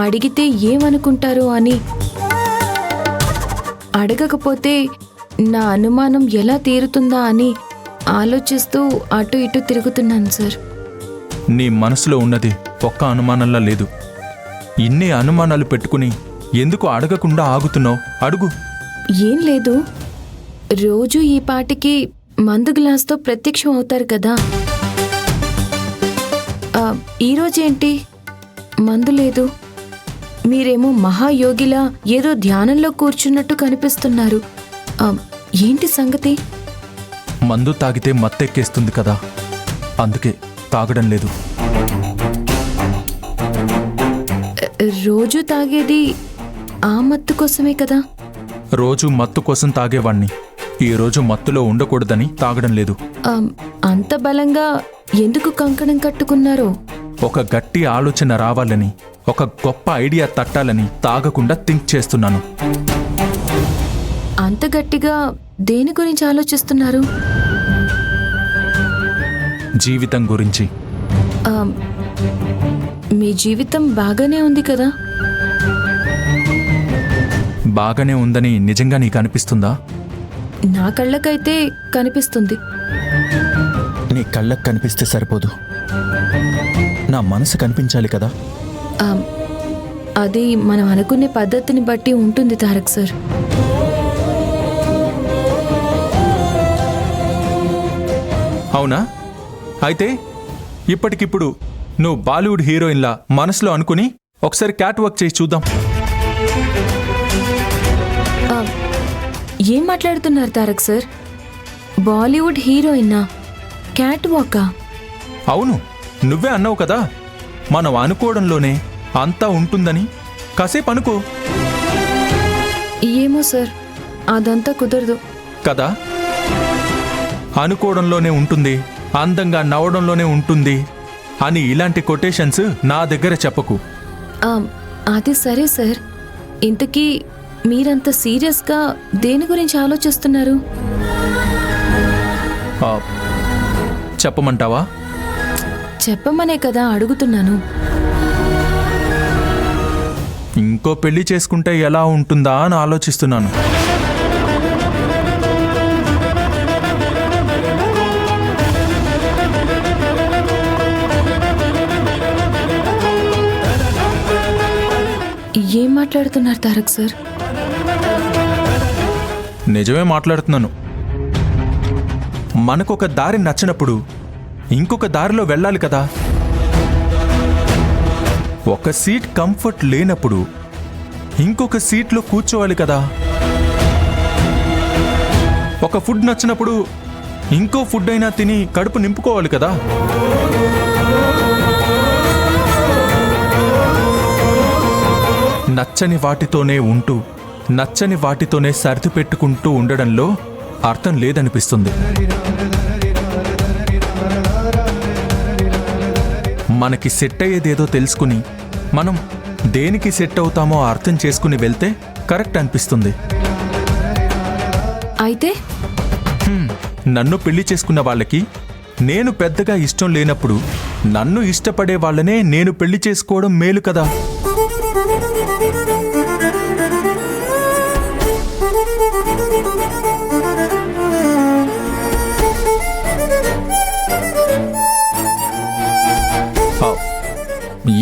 అడిగితే ఏమనుకుంటారో అని. అడగకపోతే నా అనుమానం ఎలా తీరుతుందా అని ఆలోచిస్తూ అటు ఇటు తిరుగుతున్నాను సార్. నీ మనసులో ఉన్నది ఒక్క అనుమానంలా లేదు. ఇన్ని అనుమానాలు పెట్టుకుని ఎందుకు అడగకుండా ఆగుతున్నావు? అడుగు. ఏం లేదు, రోజు ఈ పాటికి మందు గ్లాస్తో ప్రత్యక్షం అవుతారు కదా. ఈరోజేంటి మందు లేదు? మీరేమో మహాయోగిలా ఏదో ధ్యానంలో కూర్చున్నట్టు కనిపిస్తున్నారు. ఏంటి సంగతి? మందు తాగితే మత్తెక్కేస్తుంది కదా, అందుకే తాగడం లేదు. రోజు తాగేది ఆ మత్తు కోసమే కదా. రోజు మత్తు కోసం తాగేవాణ్ణి. ఈరోజు మత్తులో ఉండకూడదని తాగడం లేదు. అంత బలంగా ఎందుకు కంకణం కట్టుకున్నారో? ఒక గట్టి ఆలోచన రావాలని, ఒక గొప్ప ఐడియా తట్టాలని తాగకుండా థింక్ చేస్తున్నాను. అంత గట్టిగా దేని గురించి ఆలోచిస్తున్నారు? జీవితం గురించి. మీ జీవితం బాగానే ఉంది కదా. బాగానే ఉందని నిజంగా నీకు అనిపిస్తుందా? నా కళ్ళకైతే కనిపిస్తుంది. నీ కళ్ళకు కనిపిస్తే సరిపోదు, నా మనసు కనిపించాలి కదా. అది మనం అనుకునే పద్ధతిని బట్టి ఉంటుంది తారక్ సార్. అవునా? అయితే ఇప్పటికిప్పుడు నువ్వు బాలీవుడ్ హీరోయిన్లా మనసులో అనుకుని ఒకసారి క్యాట్ వాక్ చేసి చూద్దాం. ఏం మాట్లాడుతున్నారు తారక్ సార్? బాలీవుడ్ హీరోయిన్నా? క్యాట్ వాకా? అవును, నువ్వే అన్నావు కదా, మనం అనుకోవడంలోనే అంతా ఉంటుందని. కాసేపు అనుకో. ఏమో సార్, అదంతా కుదరదు కదా. అనుకోవడంలోనే ఉంటుంది, అందంగా నవ్వడంలోనే ఉంటుంది అని ఇలాంటి కొటేషన్స్ నా దగ్గర చెప్పకు. అది సరే సార్, ఇంతకీ మీరంత సీరియస్గా దేని గురించి ఆలోచిస్తున్నారు? చెప్పమంటావా? చెప్పమనే కదా అడుగుతున్నాను. ఇంకో పెళ్లి చేసుకుంటే ఎలా ఉంటుందా అని ఆలోచిస్తున్నాను. ఏం మాట్లాడుతున్నారు తారక్ సార్? నిజమే మాట్లాడుతున్నాను. మనకొక దారి నచ్చినప్పుడు ఇంకొక దారిలో వెళ్ళాలి కదా. ఒక సీట్ కంఫర్ట్ లేనప్పుడు ఇంకొక సీట్లో కూర్చోవాలి కదా. ఒక ఫుడ్ నచ్చినప్పుడు ఇంకో ఫుడ్ అయినా తిని కడుపు నింపుకోవాలి కదా. నచ్చని వాటితోనే ఉంటూ నచ్చని వాటితోనే సర్ది పెట్టుకుంటూ ఉండడంలో అర్థం లేదనిపిస్తుంది. మనకి సెట్ అయ్యేదేదో తెలుసుకుని మనం దేనికి సెట్ అవుతామో అర్థం చేసుకుని వెళ్తే కరెక్ట్ అనిపిస్తుంది. అయితే నన్ను పెళ్లి చేసుకున్న వాళ్ళకి నేను పెద్దగా ఇష్టం లేనప్పుడు నన్ను ఇష్టపడే వాళ్ళనే నేను పెళ్లి చేసుకోవడం మేలు కదా.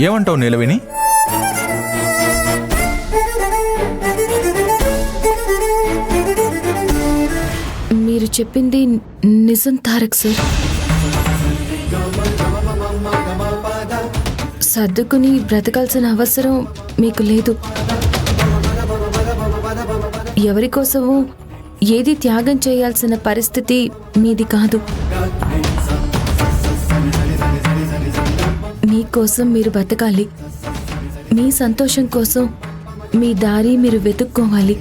ఏమంటావు నీలవేణి? మీరు చెప్పింది నిజం తారక్ సార్. సర్దుకుని బ్రతకాల్సిన అవసరం మీకు లేదు. ఎవరికోసమో ఏది త్యాగం చేయాల్సిన పరిస్థితి మీది కాదు. మీకోసం మీరు బతకాలి. మీ సంతోషం కోసం మీ దారి మీరు వెతుక్కోవాలి.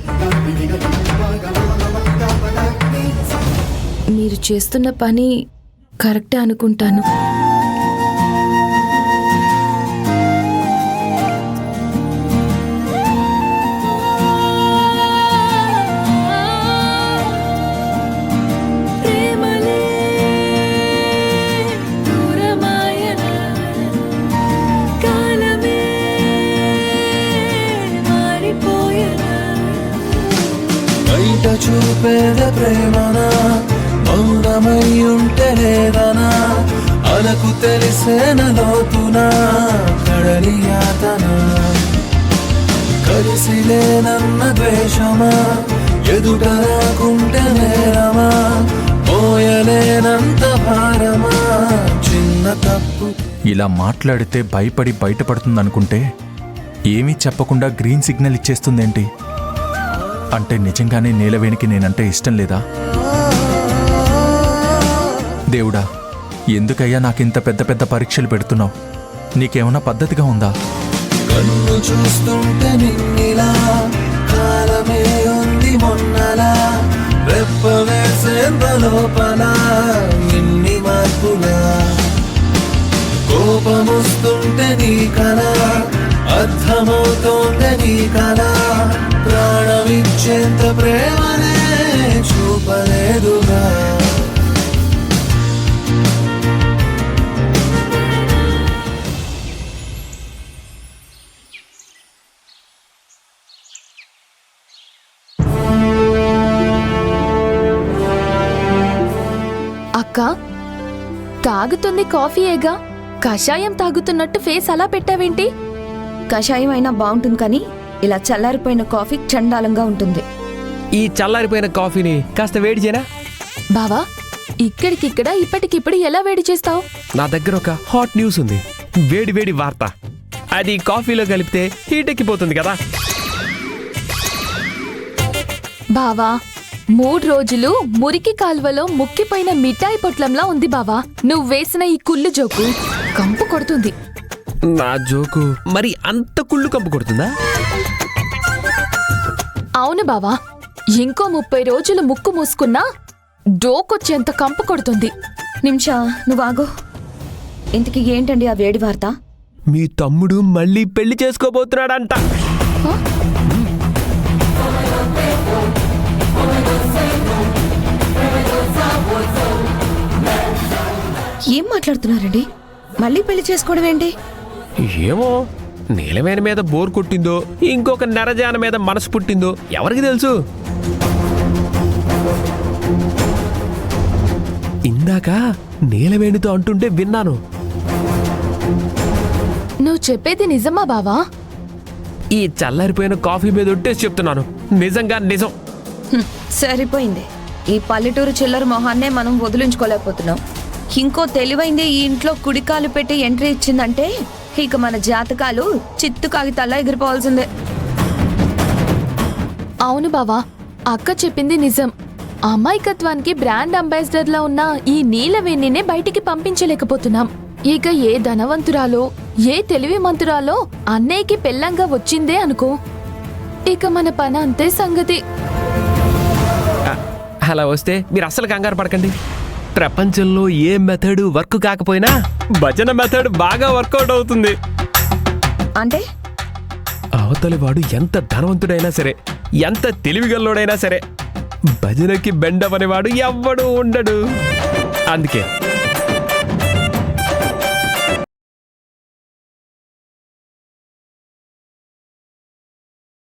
మీరు చేస్తున్న పని కరెక్టే అనుకుంటాను. చూపేద ప్రేమనా మౌనమై ఉంటే లేదనా అలకు తెలిసేన లోతునా కడలి యాతన కలిసిలేనన్న ద్వేషమా ఎదుట రాకుంటే నేరమా మోయలేనంత భారమా చిన్న తప్పు. ఇలా మాట్లాడితే భయపడి బయటపడుతుందనుకుంటే ఏమీ చెప్పకుండా గ్రీన్ సిగ్నల్ ఇచ్చేస్తుందేంటి? అంటే నిజంగానే నీలవేణికి నేనంటే ఇష్టం లేదా? దేవుడా, ఎందుకయ్యా నాకింత పెద్ద పెద్ద పరీక్షలు పెడుతున్నావు? నీకేమన్నా పద్ధతిగా ఉందా? కన్ను చూస్తుంటే నిన్నిలా కాలమే ఉంది మొన్నలా రెప్ప వేసేంత లోపల ఇన్ని మార్పులా కోపమొస్తుంటే నీ కళ అర్థమవుతోంది నీ కళ ప్రాణమిచ్చేంత ప్రేమనే చూపలేదుగా. అక్క, తాగుతుంది కాఫీయేగా, కషాయం తాగుతున్నట్టు ఫేస్ అలా పెట్టావేంటి? కషాయం అయినా బాగుంటుంది కానీ ఇలా చల్లారిపోయిన కాఫీ చండాలంగా ఉంటుంది. ఈ చల్లారిపోయిన కాఫీని కాస్త వేడి చేయనా? బావా, ఇక్కడికిక్కడ ఇప్పటికిప్పుడు ఎలా వేడి చేస్తావు? నా దగ్గర ఒక హాట్ న్యూస్ ఉంది. వేడి వేడి వార్త. అది కాఫీలో కలిపితే హీట్ ఎక్కిపోతుంది కదా. బావా, 3 రోజులు మురికి కాల్వలో ముక్కిపోయిన మిఠాయి పొట్లంలా ఉంది బావా. నువ్వు వేసిన ఈ కుళ్ళు జోకు కంపు కొడుతుంది. నా జోకు మరి అంత కుళ్ళు కంపు కొడుతుందా? అవును బావా, ఇంకో 30 రోజులు ముక్కు మూసుకున్నా డోకొచ్చేంత కంపు కొడుతుంది. నిమిషా, నువ్వు ఆగు. ఇంతకీ ఏంటండి ఆ వేడి వార్త? మీ తమ్ముడు మళ్ళీ పెళ్లి చేసుకోబోతున్నాడంట. ఏం మాట్లాడుతున్నారండి? మళ్ళీ పెళ్లి చేసుకోవడం ఏంటి? ఏమో, నీలవేణి మీద బోర్ కొట్టిందో ఇంకొక నరజాన మీద మనసు పుట్టిందో ఎవరికి తెలుసు. ఇందాక నీలవేణితో అంటుంటే విన్నాను. నువ్వు చెప్పేది నిజమా బావా? ఈ చల్లారిపోయిన కాఫీ మీద ఒట్టేసి చెప్తున్నాను, నిజంగా నిజం. సరిపోయింది. ఈ పల్లెటూరు చిల్లర మొహాన్నే మనం వదిలించుకోలేకపోతున్నాం. ఇంకో తెలివైంది ఈ ఇంట్లో కుడికాలు పెట్టి ఎంట్రీ ఇచ్చిందంటే ఇక మన జాతకాలు చిత్తు కాగితాల్లా ఎగిరిపోవాల్సిందే. అవును బావా, అక్క చెప్పింది నిజం. అమాయకత్వానికి బ్రాండ్ అంబాసిడర్లా ఉన్న ఈ నీలవేణినే బయటికి పంపించలేకపోతున్నాం. ఇక ఏ ధనవంతురాలో ఏ తెలివి మంతురాలో అన్నయ్యకి పెళ్ళంగా వచ్చిందే అనుకో, ఇక మన పని అంతే సంగతి. అలా వస్తే మీరు అస్సలు కంగారు పడకండి. ప్రపంచంలో ఏ మెథడ్ వర్క్ కాకపోయినా భజన మెథడ్ బాగా వర్కౌట్ అవుతుంది. అంటే అవతలి వాడు ఎంత ధనవంతుడైనా సరే, ఎంత తెలివిగల్లోడైనా సరే, భజనకి బెండవనేవాడు ఎవ్వడూ ఉండడు. అందుకే